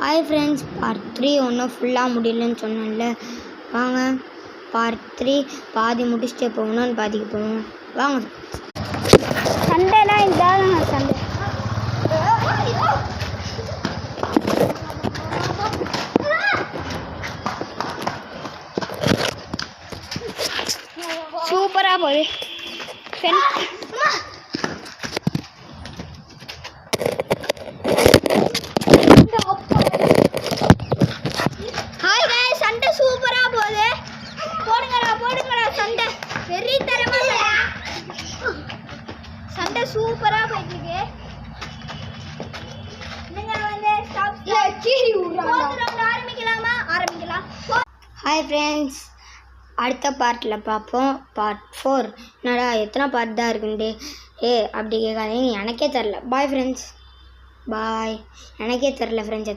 Hi friends, part 3 ஒன்றும் ஃபுல்லாக முடியலன்னு சொன்னேன்ல. வாங்க பார்ட் 3 பாதி முடிச்சுட்டு போகணும்னு பாதிக்கு போவோம். வாங்க. சண்டைலாம் இதாங்க சண்டை. சூப்பராக போகுது. ஹாய் गाइस, சண்டை சூப்பராக போகுது. போடுங்கடா சண்டை வெறித்தனமாக சண்டை சூப்பராக போயிட்டு இருக்கு. நீங்கள் வந்து ஆரம்பிக்கலாம். ஹாய் ஃப்ரெண்ட்ஸ், அடுத்த பார்ட்டில் பார்ப்போம். பார்ட் 4 என்னடா எத்தனை பார்ட் தான் இருக்குண்டு அப்படி கேட்காதீங்க, எனக்கே தெரில. பாய் ஃப்ரெண்ட்ஸ், பாய். எனக்கே தெரில ஃப்ரெண்ட்ஸ்.